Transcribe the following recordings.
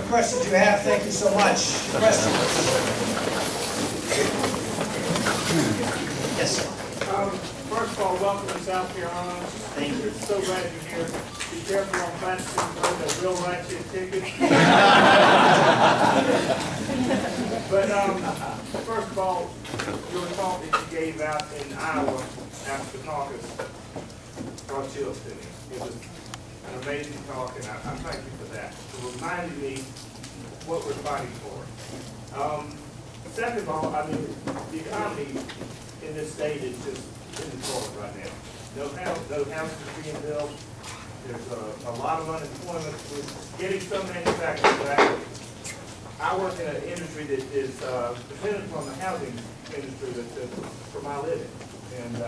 questions you have. Thank you so much. Questions? Yes, sir. First of all, welcome to South Carolina. Thank you. We're so glad you're here. Be careful on platforms, they're real ratchet tickets. But first of all, your talk that you gave out in Iowa after the caucus brought chills to me. It was an amazing talk, and I thank you for that. It reminded me what we're fighting for. Second of all, I mean, the economy in this state is just in the toilet right now. No houses are being built. There's a lot of unemployment. We're getting some manufacturing back. I work in an industry that is dependent on the housing industry for my living. And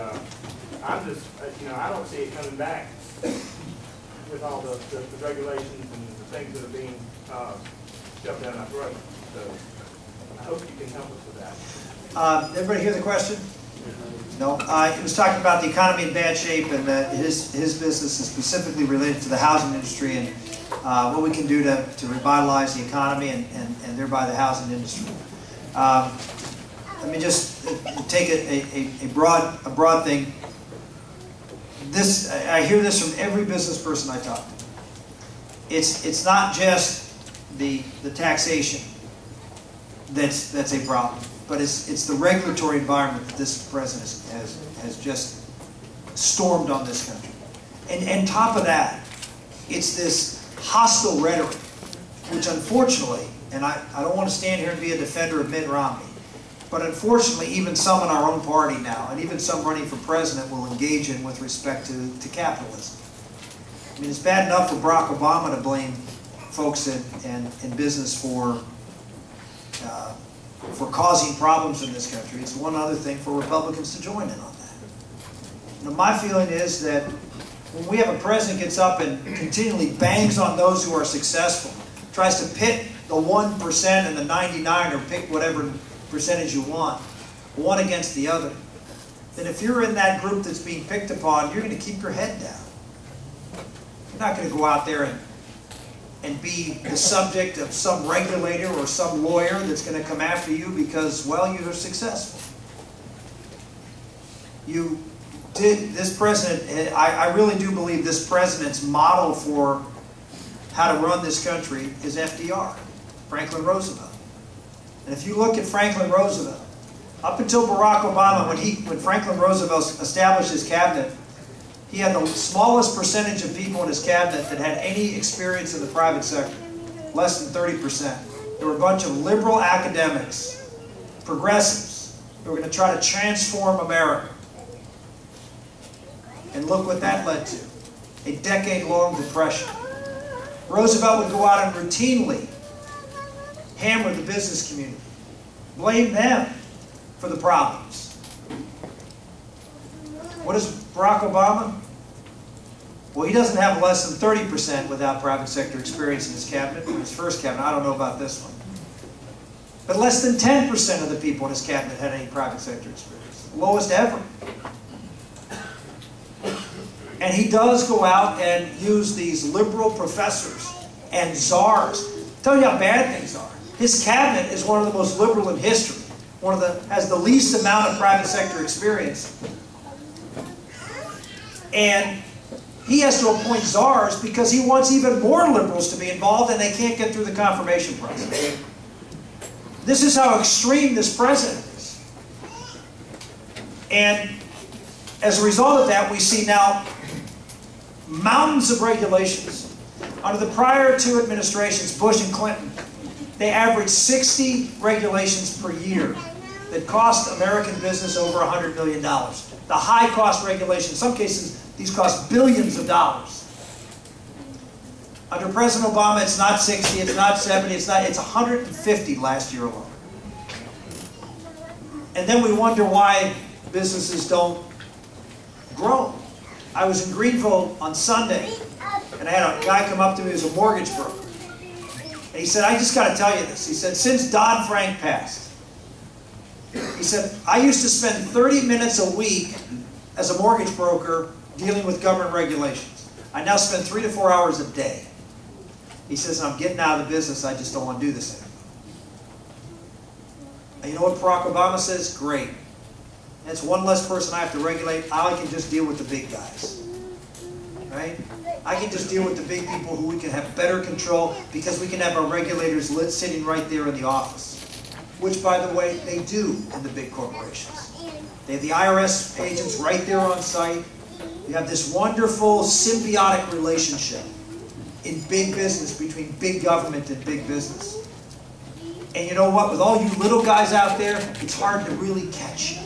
I'm just, I don't see it coming back with all the regulations and the things that are being shoved down our throat. So I hope you can help us with that. Everybody hear the question? No. He was talking about the economy in bad shape, and his business is specifically related to the housing industry and what we can do to revitalize the economy and thereby the housing industry. Let me just take a broad thing. I hear this from every business person I talk to. It's not just the taxation that's a problem, but it's the regulatory environment that this president has just stormed on this country. And top of that, it's this hostile rhetoric, which unfortunately, and I don't want to stand here and be a defender of Mitt Romney, but unfortunately even some in our own party now, and even some running for president, will engage in with respect to capitalism. I mean, it's bad enough for Barack Obama to blame folks in business for causing problems in this country. It's one other thing for Republicans to join in on that. Now, my feeling is that when we have a president gets up and continually bangs on those who are successful, tries to pit the 1% and the 99, or pick whatever percentage you want, one against the other, then if you're in that group that's being picked upon, you're going to keep your head down. You're not going to go out there and be the subject of some regulator or some lawyer that's going to come after you because, well, you are successful. This president, I really do believe this president's model for how to run this country is FDR, Franklin Roosevelt. And if you look at Franklin Roosevelt, up until Barack Obama, when Franklin Roosevelt established his cabinet, he had the smallest percentage of people in his cabinet that had any experience in the private sector, less than 30%. There were a bunch of liberal academics, progressives, who were going to try to transform America. And look what that led to, a decade-long depression. Roosevelt would go out and routinely hammer the business community, blame them for the problems. What is Barack Obama? Well, he doesn't have less than 30% without private sector experience in his cabinet, in his first cabinet. I don't know about this one. But less than 10% of the people in his cabinet had any private sector experience. The lowest ever. And he does go out and use these liberal professors and czars. Tell you how bad things are. His cabinet is one of the most liberal in history. Has the least amount of private sector experience. And he has to appoint czars because he wants even more liberals to be involved, and they can't get through the confirmation process. This is how extreme this president is. And as a result of that, we see now mountains of regulations. Under the prior two administrations, Bush and Clinton, they averaged 60 regulations per year that cost American business over $100 million. The high-cost regulations, in some cases, these cost billions of dollars. Under President Obama, it's not 60, it's not 70, it's 150 last year alone. And then we wonder why businesses don't grow. I was in Greenville on Sunday, and I had a guy come up to me who's a mortgage broker. And he said, I just got to tell you this. He said, since Dodd-Frank passed, he said, I used to spend 30 minutes a week as a mortgage broker dealing with government regulations. I now spend 3 to 4 hours a day. He says, I'm getting out of the business, I just don't want to do this anymore. And you know what Barack Obama says? Great. That's one less person I have to regulate. I can just deal with the big guys. Right? I can just deal with the big people who we can have better control because we can have our regulators sitting right there in the office. Which, by the way, they do in the big corporations. They have the IRS agents right there on site. You have this wonderful symbiotic relationship in big business between big government and big business. And you know what? With all you little guys out there, it's hard to really catch you.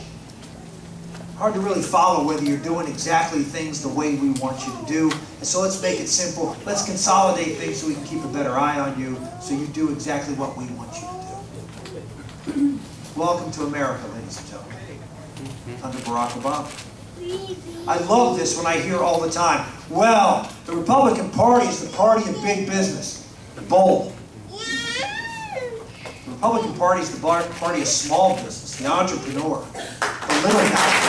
Hard to really follow whether you're doing exactly things the way we want you to do. And so let's make it simple. Let's consolidate things so we can keep a better eye on you so you do exactly what we want you to do. Welcome to America, ladies and gentlemen, under Barack Obama. I love this when I hear all the time, well, the Republican Party is the party of big business. Bull. The Republican Party is the party of small business, the entrepreneur, the little guy.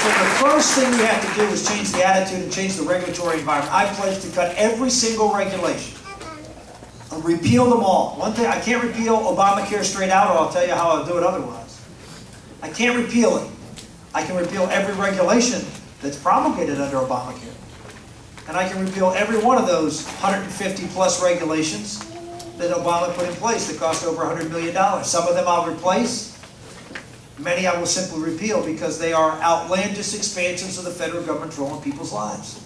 So the first thing we have to do is change the attitude and change the regulatory environment. I pledge to cut every single regulation. I'll repeal them all. One thing, I can't repeal Obamacare straight out, or I'll tell you how I'll do it otherwise. I can't repeal it. I can repeal every regulation that's promulgated under Obamacare. And I can repeal every one of those 150 plus regulations that Obama put in place that cost over $100 million. Some of them I'll replace. Many I will simply repeal because they are outlandish expansions of the federal government's role in people's lives.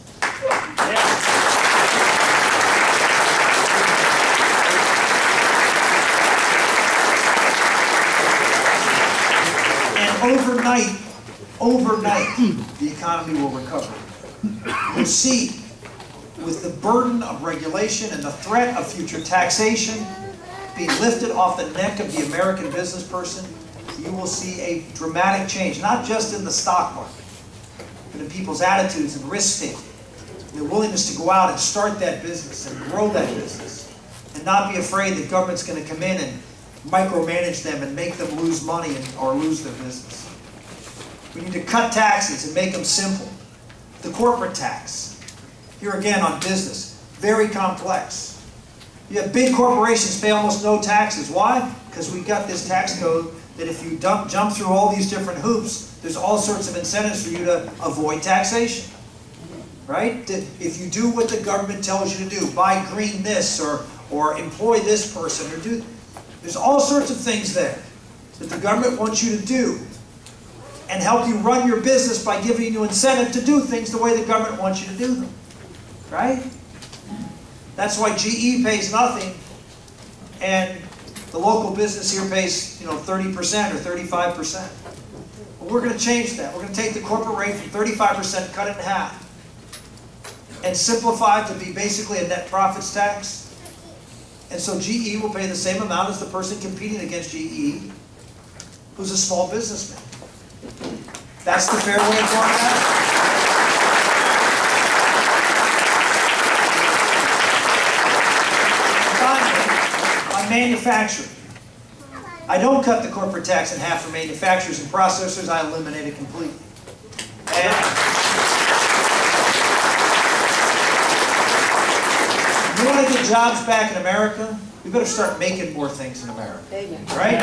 And overnight, the economy will recover. You'll see, with the burden of regulation and the threat of future taxation being lifted off the neck of the American business person, you will see a dramatic change, not just in the stock market, but in people's attitudes and risk-taking, their willingness to go out and start that business and grow that business, and not be afraid that government's going to come in and micromanage them and make them lose money or lose their business. We need to cut taxes and make them simple. The corporate tax, here again on business, very complex. You have big corporations pay almost no taxes. Why? Because we've got this tax code that if you jump through all these different hoops, there's all sorts of incentives for you to avoid taxation. Right? If you do what the government tells you to do, buy green this or employ this person, or there's all sorts of things there that the government wants you to do and help you run your business by giving you incentive to do things the way the government wants you to do them. Right? That's why GE pays nothing and the local business here pays, 30% or 35%. Well, we're going to change that. We're going to take the corporate rate from 35%, cut it in half, and simplify it to be basically a net profits tax. And so GE will pay the same amount as the person competing against GE, who's a small businessman. That's the fair way of going about it. Manufacturing. I don't cut the corporate tax in half for manufacturers and processors. I eliminate it completely. And if you want to get jobs back in America, we better start making more things in America. Right?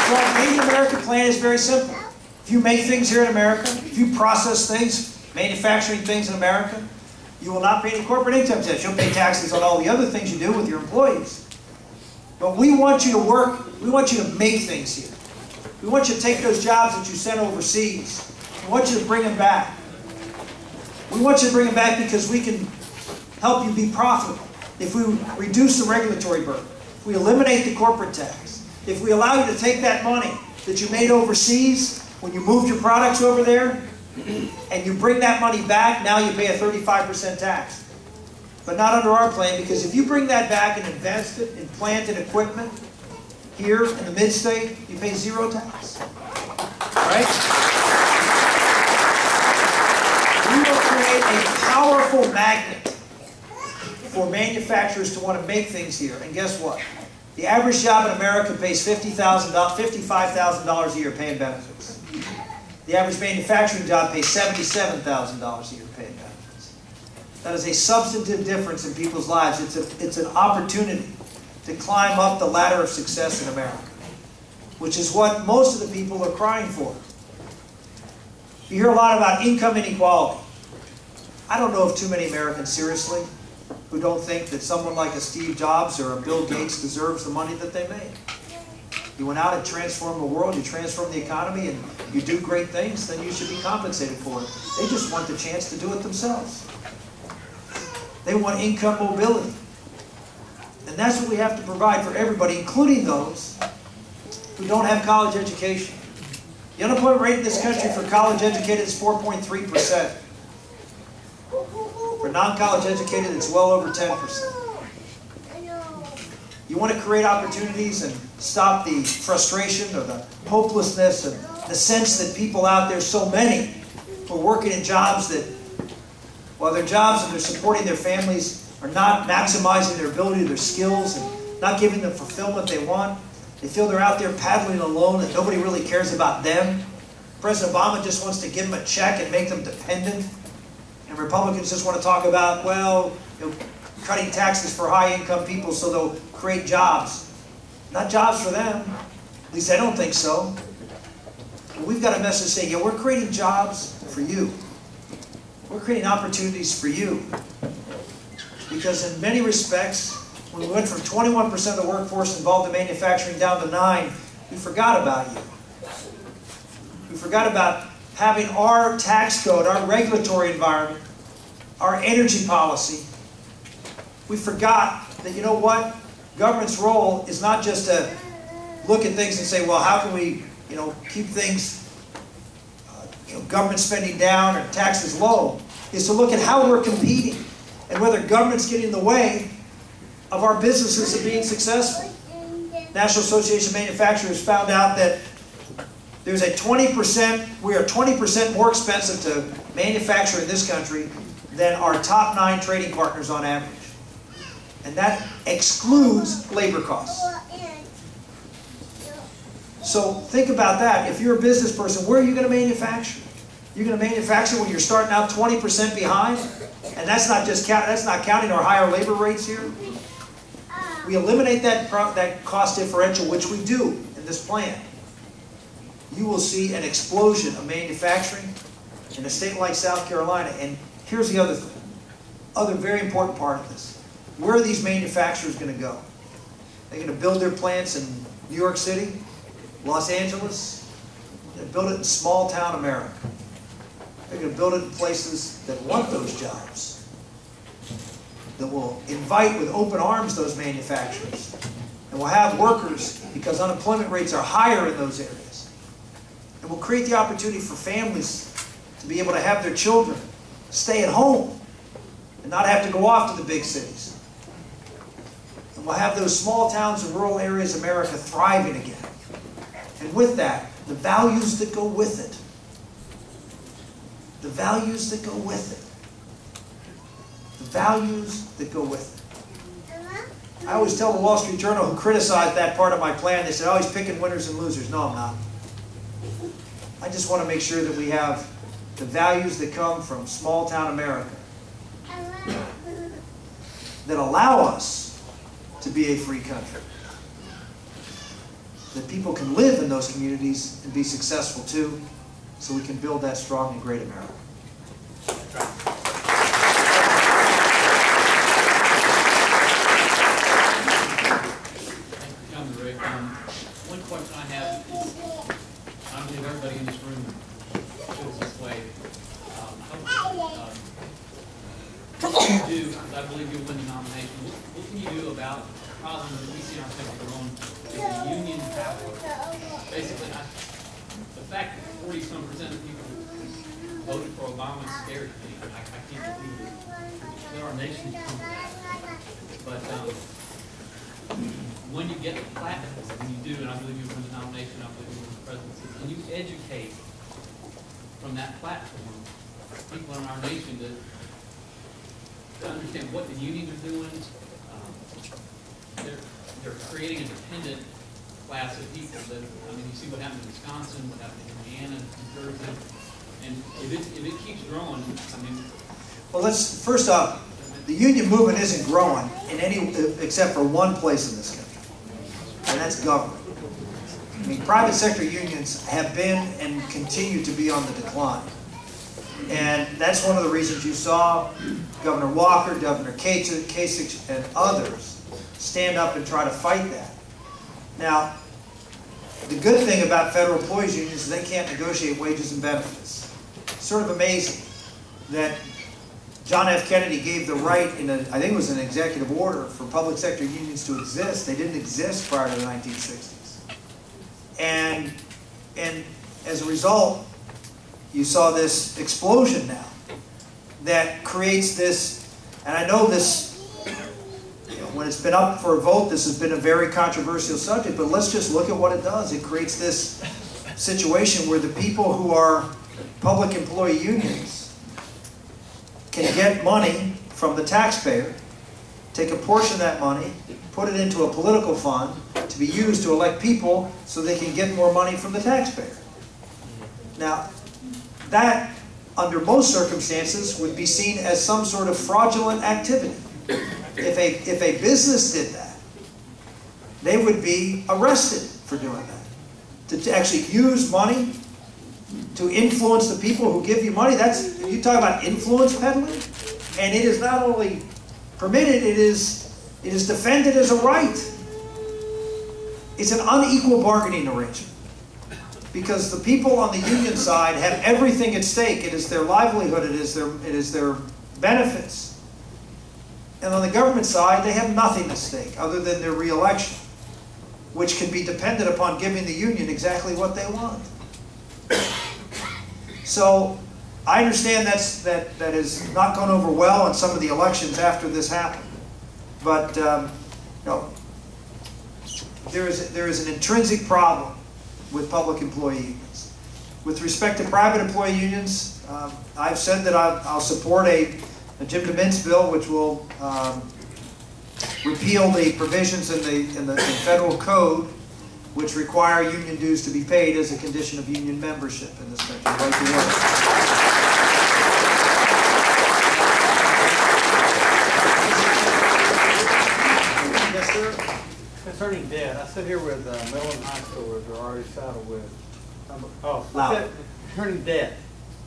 So our Made in America plan is very simple. If you make things here in America, if you process things, manufacturing things in America, you will not pay any corporate income tax. You'll pay taxes on all the other things you do with your employees. But we want you to work, we want you to make things here. We want you to take those jobs that you sent overseas. We want you to bring them back. We want you to bring them back because we can help you be profitable. If we reduce the regulatory burden, if we eliminate the corporate tax, if we allow you to take that money that you made overseas when you moved your products over there, and you bring that money back, now you pay a 35% tax. But not under our plan, because if you bring that back and invest it in plant and equipment here in the mid-state, you pay zero tax. Right? We will create a powerful magnet for manufacturers to want to make things here. And guess what? The average job in America pays $55,000 a year paying benefits. The average manufacturing job pays $77,000 a year paying benefits. That is a substantive difference in people's lives. It's an opportunity to climb up the ladder of success in America, which is what most of the people are crying for. You hear a lot about income inequality. I don't know of too many Americans, seriously, who don't think that someone like a Steve Jobs or a Bill Gates deserves the money that they made. You went out and transformed the world, you transformed the economy, and you do great things, then you should be compensated for it. They just want the chance to do it themselves. They want income mobility. And that's what we have to provide for everybody, including those who don't have college education. The unemployment rate in this country for college educated is 4.3%. For non-college educated, it's well over 10%. You want to create opportunities and stop the frustration or the hopelessness and the sense that people out there, so many, who are working in jobs that, while their jobs and they're supporting their families, are not maximizing their ability, their skills, and not giving them fulfillment they want. They feel they're out there paddling alone and nobody really cares about them. President Obama just wants to give them a check and make them dependent. And Republicans just want to talk about, well, cutting taxes for high-income people so they'll create jobs. Not jobs for them. At least I don't think so. But we've got a message saying, yeah, we're creating jobs for you. We're creating opportunities for you. Because in many respects, when we went from 21% of the workforce involved in manufacturing down to 9%, we forgot about you. We forgot about having our tax code, our regulatory environment, our energy policy. We forgot that, you know what? Government's role is not just to look at things and say, well, how can we, keep things, government spending down or taxes low, is to look at how we're competing and whether government's getting in the way of our businesses and being successful. National Association of Manufacturers found out that there's a 20%, we are 20% more expensive to manufacture in this country than our top 9 trading partners on average. And that excludes labor costs. So think about that. If you're a business person, where are you going to manufacture? You're going to manufacture when you're starting out 20% behind? And that's not counting our higher labor rates here. We eliminate that cost differential, which we do in this plan. You will see an explosion of manufacturing in a state like South Carolina. And here's the other thing, other very important part of this. Where are these manufacturers going to go? They're going to build their plants in New York City, Los Angeles. They're going to build it in small town America. They're going to build it in places that want those jobs, that will invite with open arms those manufacturers, and will have workers because unemployment rates are higher in those areas. And will create the opportunity for families to be able to have their children stay at home and not have to go off to the big cities. And we'll have those small towns and rural areas of America thriving again. And with that, the values that go with it. The values that go with it. The values that go with it. I always tell the Wall Street Journal, who criticized that part of my plan, they said, oh, he's picking winners and losers. No, I'm not. I just want to make sure that we have the values that come from small town America that allow us to be a free country. That people can live in those communities and be successful too, so we can build that strong and great America. One question I have is, I believe everybody in this room feels this way. What can you do, because I believe you'll win the nomination, what can you do about the problem that we see in our country going with the union power? Basically, the fact that 40-some% of people voted for Obama scares me. I can't believe it. That our nation's come to that. But when you get the platform, when you do, and I believe you win the nomination, I believe you win the presidency, when you educate from that platform people in our nation that to understand what the unions are doing. They're creating a dependent class of people that, I mean, you see what happened in Wisconsin, what happened in Indiana, New Jersey, and if it keeps growing, I mean. Well, first off, the union movement isn't growing in any, except for one place in this country, and that's government. I mean, private sector unions have been and continue to be on the decline. And that's one of the reasons you saw Governor Walker, Governor Kasich, and others stand up and try to fight that. Now, the good thing about federal employees unions is they can't negotiate wages and benefits. It's sort of amazing that John F. Kennedy gave the right, I think it was an executive order, for public sector unions to exist. They didn't exist prior to the 1960s. And as a result, you saw this explosion now that creates this, and I know this, when it's been up for a vote, this has been a very controversial subject, but let's just look at what it does. It creates this situation where the people who are public employee unions can get money from the taxpayer, take a portion of that money, put it into a political fund to be used to elect people so they can get more money from the taxpayer. Now, that, under most circumstances, would be seen as some sort of fraudulent activity. If a business did that, they would be arrested for doing that. To actually use money to influence the people who give you money, you talk about influence peddling, and it is not only permitted, it is defended as a right. It's an unequal bargaining arrangement, because the people on the union side have everything at stake. It is their livelihood, it is their benefits. And on the government side, they have nothing at stake other than their re-election, which can be dependent upon giving the union exactly what they want. So I understand that has not gone over well in some of the elections after this happened. But no, there is an intrinsic problem with public employee unions. With respect to private employee unions, I've said that I'll support a Jim DeMint's bill, which will repeal the provisions in the federal code which require union dues to be paid as a condition of union membership in this country. Right to work. Yes, sir. Concerning debt, I sit here with middle and high schoolers who are already saddled with. Concerning debt,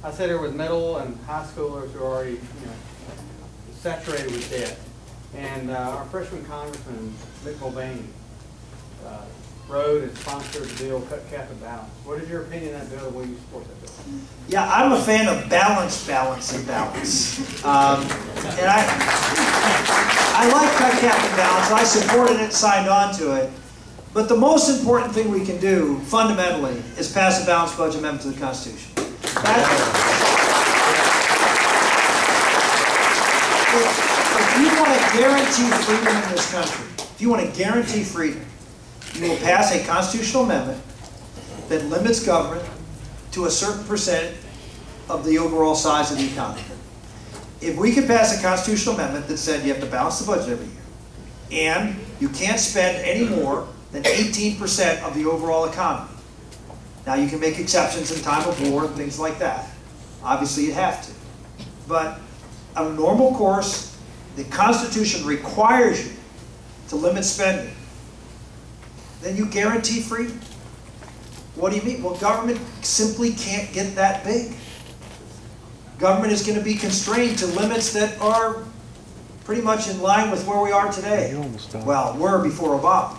I sit here with middle and high schoolers who are already, saturated with debt. And our freshman congressman, Mick Mulvaney, wrote and sponsored the bill, Cut Cap and Balance. What is your opinion on that bill, and will you support that bill? Yeah, I'm a fan of balance, balance, and balance. And I like Cut Cap and Balance. I supported it, signed on to it. But the most important thing we can do, fundamentally, is pass a balanced budget amendment to the Constitution. If you want to guarantee freedom in this country, if you want to guarantee freedom, you will pass a constitutional amendment that limits government to a certain percent of the overall size of the economy. If we could pass a constitutional amendment that said you have to balance the budget every year, and you can't spend any more than 18% of the overall economy. Now, you can make exceptions in time of war and things like that. Obviously, you have to. But on a normal course, the Constitution requires you to limit spending. Then you guarantee freedom. What do you mean? Well, government simply can't get that big. Government is going to be constrained to limits that are pretty much in line with where we are today. Well, were before Obama.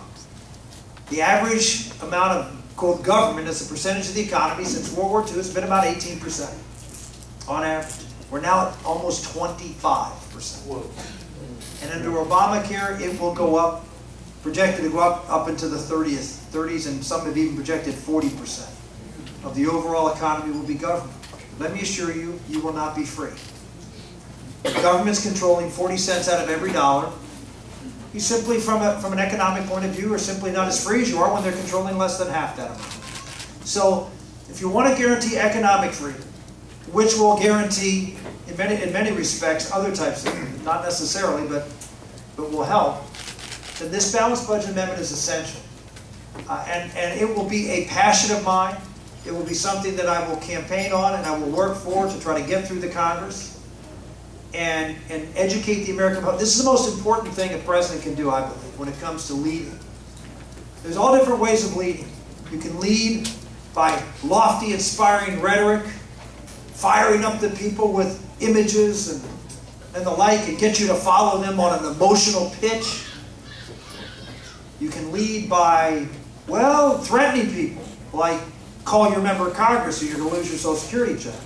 The average amount of, quote, government as a percentage of the economy since World War II has been about 18% on average. We're now at almost 25%. And under Obamacare, it will go up, projected to go up into the 30s, and some have even projected 40% of the overall economy will be government. Let me assure you, you will not be free. The government's controlling 40 cents out of every dollar. You simply, from an economic point of view, are simply not as free as you are when they're controlling less than half that amount. So, if you want to guarantee economic freedom, which will guarantee, in many respects, other types of freedom, not necessarily, but will help, then this balanced budget amendment is essential. And it will be a passion of mine. It will be something that I will campaign on and I will work for to try to get through the Congress and educate the American public. This is the most important thing a president can do, I believe, when it comes to leading. There's all different ways of leading. You can lead by lofty, inspiring rhetoric, firing up the people with images and the like, and get you to follow them on an emotional pitch. You can lead by, well, threatening people, like call your member of Congress or you're going to lose your Social Security check.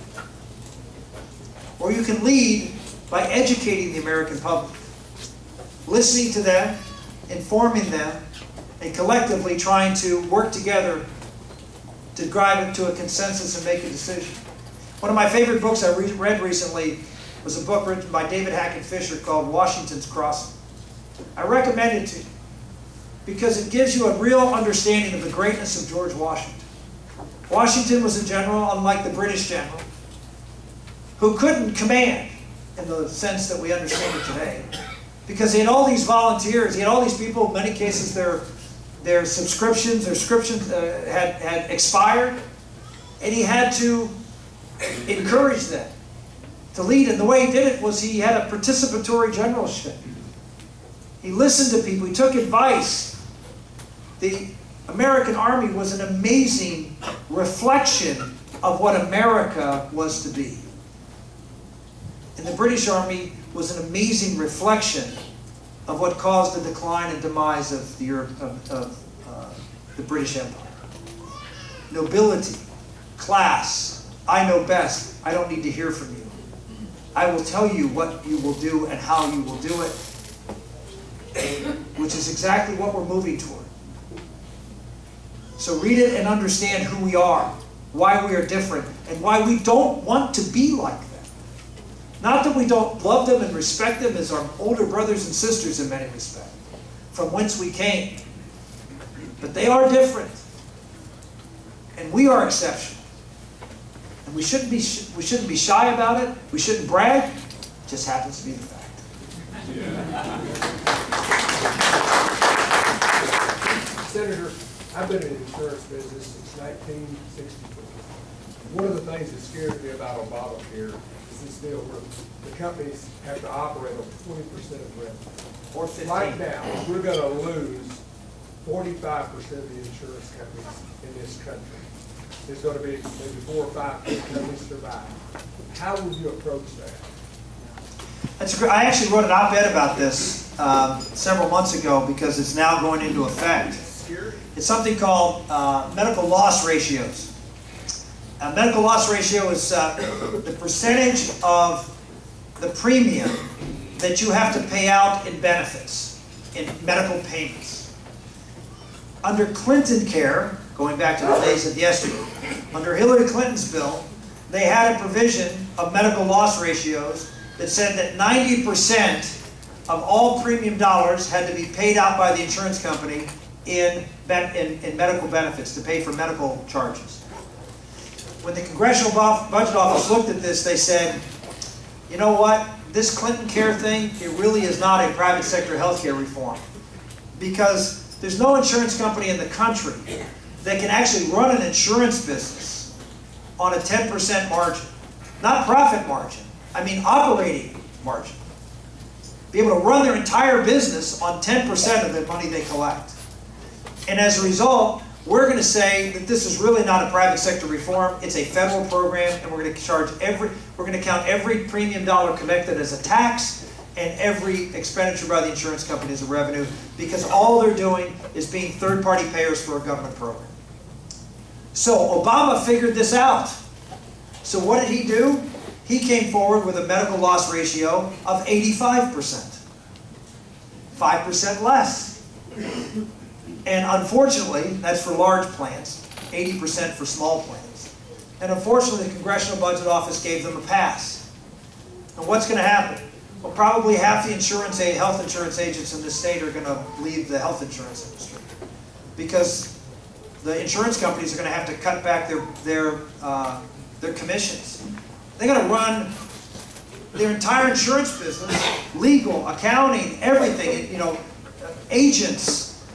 Or you can lead by educating the American public, listening to them, informing them, and collectively trying to work together to drive it to a consensus and make a decision. One of my favorite books I read recently was a book written by David Hackett Fisher called Washington's Crossing. I recommend it to you because it gives you a real understanding of the greatness of George Washington. Washington was a general, unlike the British general, who couldn't command in the sense that we understand it today, because he had all these volunteers, he had all these people, in many cases their subscriptions had expired, and he had to encourage them to lead. And the way he did it was he had a participatory generalship. He listened to people, he took advice. The American Army was an amazing reflection of what America was to be. And the British Army was an amazing reflection of what caused the decline and demise of the British Empire. Nobility, class, I know best, I don't need to hear from you. I will tell you what you will do and how you will do it, which is exactly what we're moving toward. So read it and understand who we are, why we are different, and why we don't want to be like them. Not that we don't love them and respect them as our older brothers and sisters in many respects, from whence we came. But they are different. And we are exceptional. And we shouldn't be shy about it. We shouldn't brag. It just happens to be the fact. Senator, I've been in the insurance business since 1964. One of the things that scares me about Obamacare is this deal where the companies have to operate on 20% of revenue. Or 15. Right now, we're going to lose 45% of the insurance companies in this country. There's going to be maybe 4 or 5 companies survive. How would you approach that? That's great. I actually wrote an op-ed about this several months ago because it's now going into effect. It's something called medical loss ratios. Medical loss ratio is the percentage of the premium that you have to pay out in benefits, in medical payments. Under Clinton care, going back to the days of yesterday, under Hillary Clinton's bill, they had a provision of medical loss ratios that said that 90% of all premium dollars had to be paid out by the insurance company in medical benefits to pay for medical charges. When the Congressional Budget Office looked at this, they said, you know what, this Clinton care thing, it really is not a private sector healthcare reform, because there's no insurance company in the country that can actually run an insurance business on a 10% margin. Not profit margin, I mean operating margin. Be able to run their entire business on 10% of the money they collect. And as a result, we're going to say that this is really not a private sector reform, it's a federal program, and we're going to count every premium dollar collected as a tax and every expenditure by the insurance company as a revenue, because all they're doing is being third-party payers for a government program. So Obama figured this out. So what did he do? He came forward with a medical loss ratio of 85%. 5% less. And unfortunately, that's for large plans, 80% for small plans. And unfortunately, the Congressional Budget Office gave them a pass. And what's going to happen? Well, probably half the health insurance agents in this state are going to leave the health insurance industry, because the insurance companies are going to have to cut back their commissions. They're going to run their entire insurance business, legal, accounting, everything, you know, agents,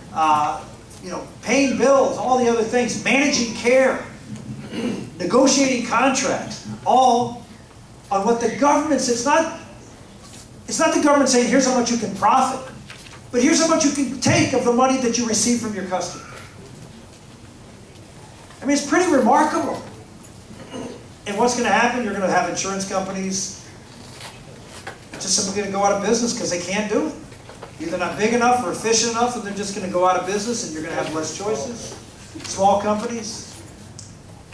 you know, paying bills, all the other things, managing care, negotiating contracts, all on what the government's, it's not the government saying, here's how much you can profit, but here's how much you can take of the money that you receive from your customer. I mean, it's pretty remarkable. And what's going to happen? You're going to have insurance companies just simply going to go out of business because they can't do it. Either not big enough or efficient enough, and they're just going to go out of business, and you're going to have less choices. Small companies.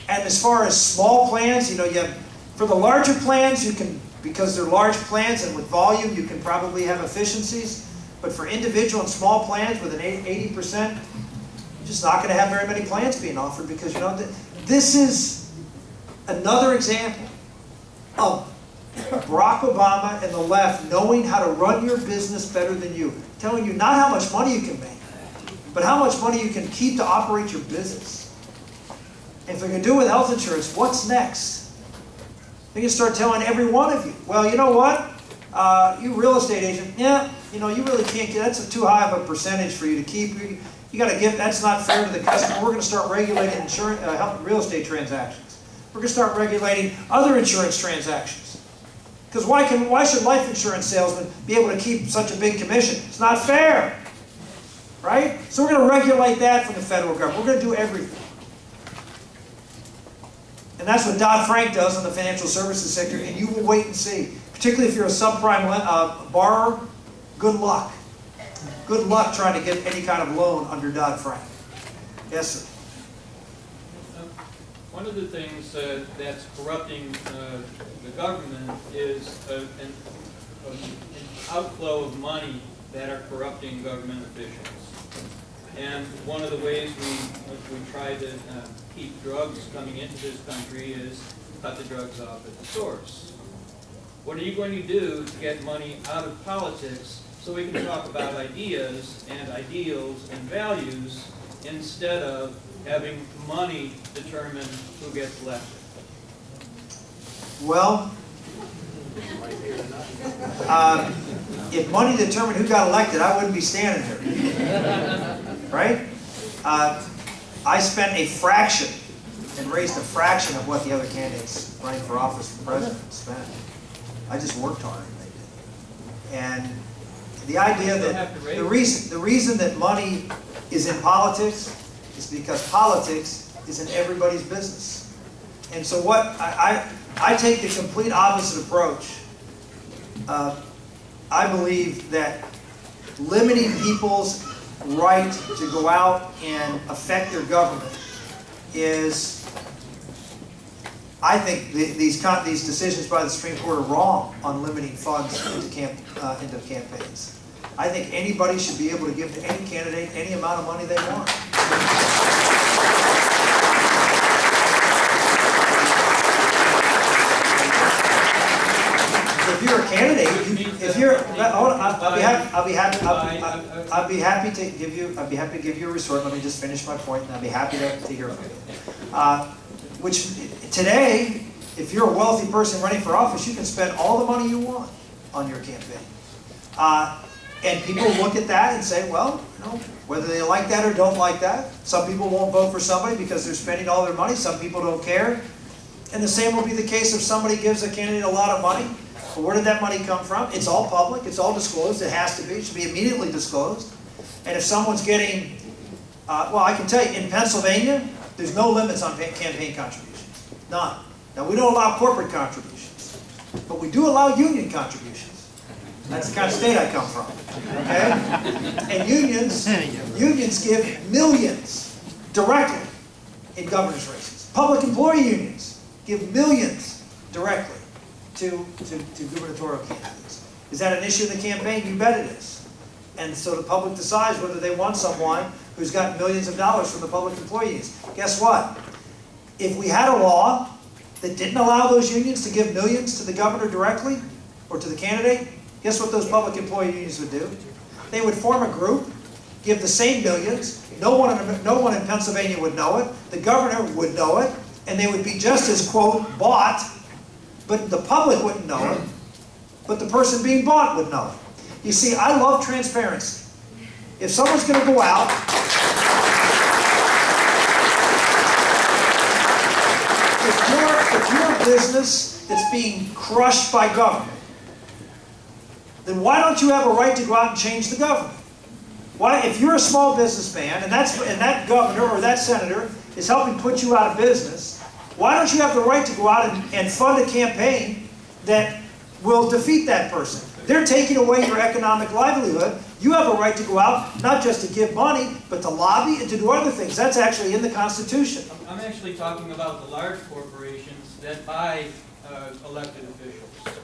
And as far as small plans, you know, you have, for the larger plans, you can, because they're large plans and with volume, you can probably have efficiencies. But for individual and small plans with an 80%, you're just not going to have very many plans being offered because, you know, this is another example of Barack Obama and the left knowing how to run your business better than you. Telling you not how much money you can make, but how much money you can keep to operate your business. And if they're going to do it with health insurance, what's next? They can start telling every one of you, well, you know what? You real estate agent, yeah, you know, you really can't get, that's too high of a percentage for you to keep. You got to give, that's not fair to the customer. We're going to start regulating insurance, real estate transactions. We're going to start regulating other insurance transactions. Because why should life insurance salesmen be able to keep such a big commission? It's not fair, right? So we're going to regulate that from the federal government. We're going to do everything. And that's what Dodd-Frank does in the financial services sector, and you will wait and see. Particularly if you're a subprime borrower, good luck. Good luck trying to get any kind of loan under Dodd-Frank. Yes, sir. One of the things that's corrupting the government is an outflow of money that are corrupting government officials. And one of the ways we try to keep drugs coming into this country is cut the drugs off at the source. What are you going to do to get money out of politics so we can talk about ideas and ideals and values instead of having money determine who gets elected? Well, if money determined who got elected, I wouldn't be standing here. Right? I spent a fraction and raised a fraction of what the other candidates running for office for president spent. I just worked harder than they did. And the idea that the reason that money is in politics is because politics is in everybody's business. And so what I take the complete opposite approach. I believe that limiting people's right to go out and affect their government is, I think these decisions by the Supreme Court are wrong on limiting funds into campaigns. I think anybody should be able to give to any candidate any amount of money they want. If you're a candidate, I'd be happy to give you a resort. Let me just finish my point, and I'd be happy to hear from you. Which today, if you're a wealthy person running for office, you can spend all the money you want on your campaign. And people look at that and say, well, you know, whether they like that or don't like that. Some people won't vote for somebody because they're spending all their money. Some people don't care. And the same will be the case if somebody gives a candidate a lot of money. Well, where did that money come from? It's all public. It's all disclosed. It has to be. It should be immediately disclosed. And if someone's getting, well, I can tell you, in Pennsylvania, there's no limits on campaign contributions. None. Now, we don't allow corporate contributions, but we do allow union contributions. That's the kind of state I come from. Okay? And unions give millions directly in governor's races. Public employee unions give millions directly to gubernatorial candidates. Is that an issue in the campaign? You bet it is. And so the public decides whether they want someone who's got millions of dollars from the public employees. Guess what? If we had a law that didn't allow those unions to give millions to the governor directly or to the candidate, guess what those public employee unions would do? They would form a group, give the same millions. No one in Pennsylvania would know it. The governor would know it. And they would be just as, quote, bought, but the public wouldn't know it. but the person being bought would know it. You see, I love transparency. If someone's going to go out, if you're a business that's being crushed by government, then why don't you have a right to go out and change the government? Why, if you're a small businessman and that governor or that senator is helping put you out of business, why don't you have the right to go out and fund a campaign that will defeat that person? They're taking away your economic livelihood. You have a right to go out, not just to give money, but to lobby and to do other things. That's actually in the Constitution. I'm actually talking about the large corporations that buy elected officials.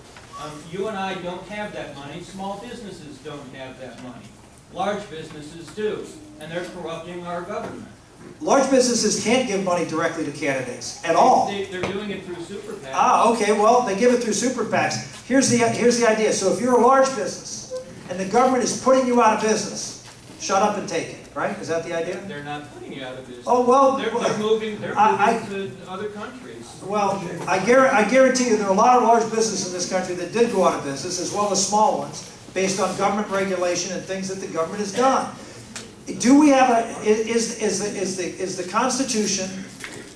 You and I don't have that money. Small businesses don't have that money. Large businesses do, and they're corrupting our government. Large businesses can't give money directly to candidates at all. They're doing it through super PACs. Ah, okay, well, they give it through super PACs. Here's the idea. So if you're a large business and the government is putting you out of business, shut up and take it, right? Is that the idea? They're not putting you out of business. Oh, well, they're moving to other countries. Well, I guarantee you there are a lot of large businesses in this country that did go out of business, as well as small ones, based on government regulation and things that the government has done. Do we have is the Constitution,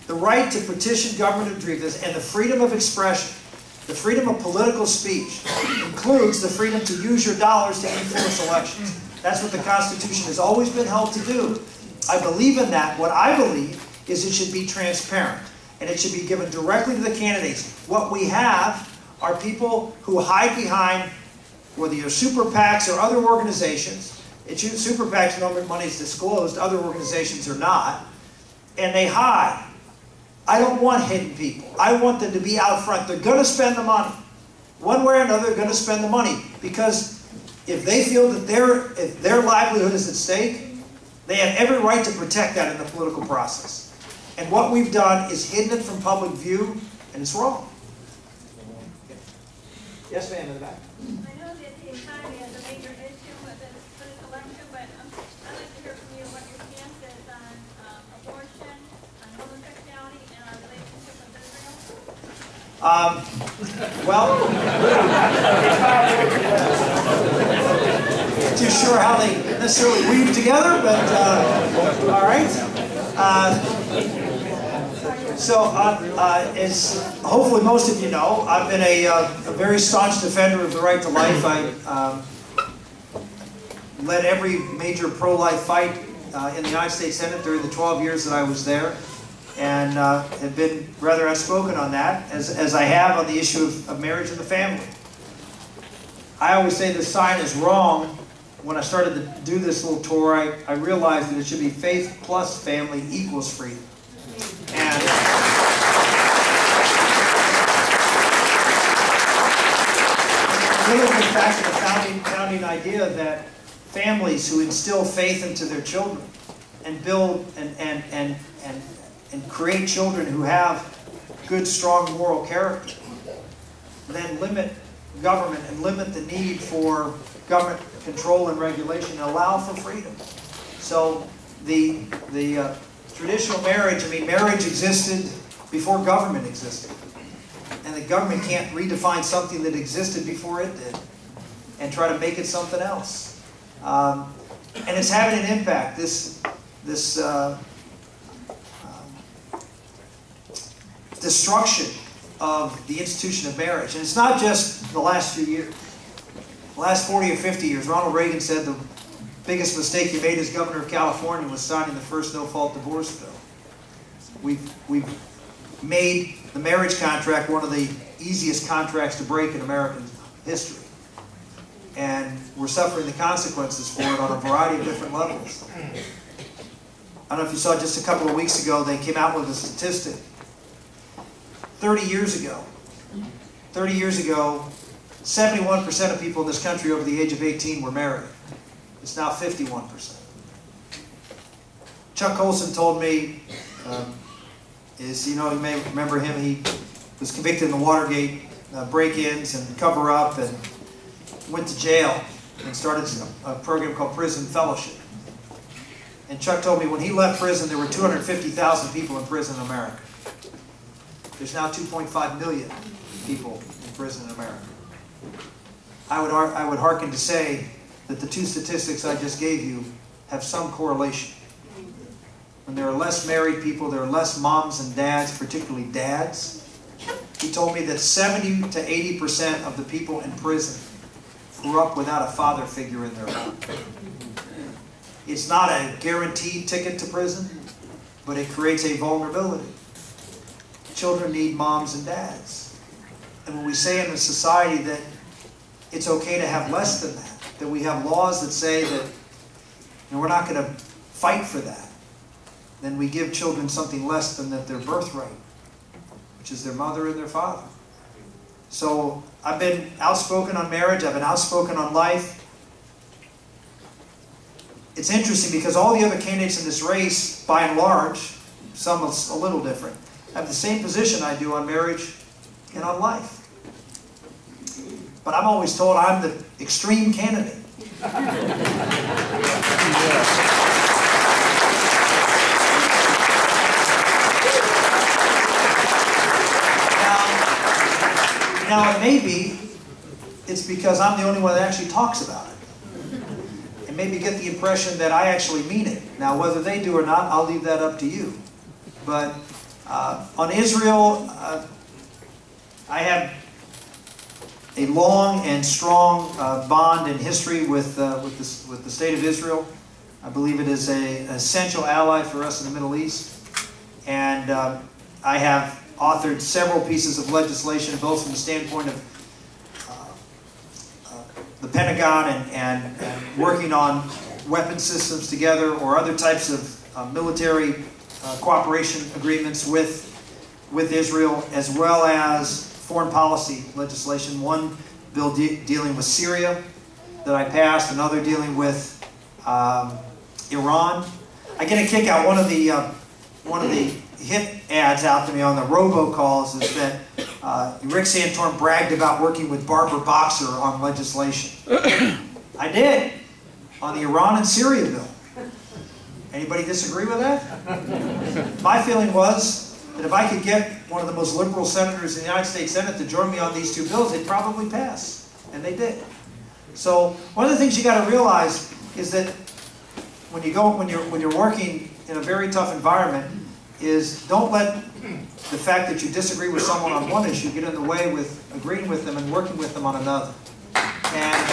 the right to petition government to do this, and the freedom of expression, the freedom of political speech, includes the freedom to use your dollars to influence elections. That's what the Constitution has always been held to do. I believe in that. What I believe is it should be transparent, and it should be given directly to the candidates. What we have are people who hide behind, whether you're super PACs or other organizations. Super PACs, no money is disclosed, other organizations are not, and they hide. I don't want hidden people. I want them to be out front. They're going to spend the money. One way or another, they're going to spend the money, because if they feel that if their livelihood is at stake, they have every right to protect that in the political process. And what we've done is hidden it from public view, and it's wrong. Yes, ma'am, in the back. I know that the economy is a major issue with this election, but I'd like to hear from you what your stance is on abortion, on homosexuality, and our relationship with Israel. Well, not too sure how they necessarily weave together, but all right. As hopefully most of you know, I've been a very staunch defender of the right to life. I led every major pro-life fight in the United States Senate during the 12 years that I was there, and have been rather outspoken on that, as I have on the issue of marriage and the family. I always say the sign is wrong. When I started to do this little tour, I realized that it should be faith plus family equals freedom. And it really goes back to the founding idea that families who instill faith into their children and build and create children who have good, strong moral character, then limit government and limit the need for government control and regulation and allow for freedom. So the traditional marriage, marriage existed before government existed. And the government can't redefine something that existed before it did and try to make it something else. And it's having an impact. This destruction of the institution of marriage. And it's not just the last few years. The last 40 or 50 years, Ronald Reagan said the biggest mistake he made as governor of California was signing the first no-fault divorce bill. We've made the marriage contract one of the easiest contracts to break in American history. And we're suffering the consequences for it on a variety of different levels. I don't know if you saw just a couple of weeks ago, they came out with a statistic. 30 years ago, 71% of people in this country over the age of 18 were married. It's now 51%. Chuck Colson told me, you may remember him, he was convicted in the Watergate break-ins and cover-up, and went to jail and started a program called Prison Fellowship. And Chuck told me when he left prison, there were 250,000 people in prison in America. There's now 2.5 million people in prison in America. I would hearken to say that the two statistics I just gave you have some correlation. When there are less married people, there are less moms and dads, particularly dads. He told me that 70 to 80% of the people in prison grew up without a father figure in their home. It's not a guaranteed ticket to prison, but it creates a vulnerability. Children need moms and dads. And when we say in a society that it's okay to have less than that we have laws that say that we're not going to fight for that, then we give children something less than their birthright, which is their mother and their father. So I've been outspoken on marriage, I've been outspoken on life. It's interesting because all the other candidates in this race, by and large, some a little different, have the same position I do on marriage and on life. But I'm always told I'm the extreme candidate. Now it may be it's because I'm the only one that actually talks about it. And maybe get the impression that I actually mean it. Now whether they do or not, I'll leave that up to you. But on Israel, I have a long and strong bond and history with the state of Israel. I believe it is an essential ally for us in the Middle East. And I have authored several pieces of legislation, both from the standpoint of the Pentagon and working on weapon systems together, or other types of military cooperation agreements with Israel, as well as foreign policy legislation. One bill dealing with Syria that I passed, another dealing with Iran. I get a kick out. One of the hit ads out to me on the robocalls is that Rick Santorum bragged about working with Barbara Boxer on legislation. I did, on the Iran and Syria bill. Anybody disagree with that? My feeling was that if I could get one of the most liberal senators in the United States Senate to join me on these two bills, they'd probably pass. And they did. So one of the things you got to realize is that when you're working in a very tough environment, is don't let the fact that you disagree with someone on one issue get in the way with agreeing with them and working with them on another. And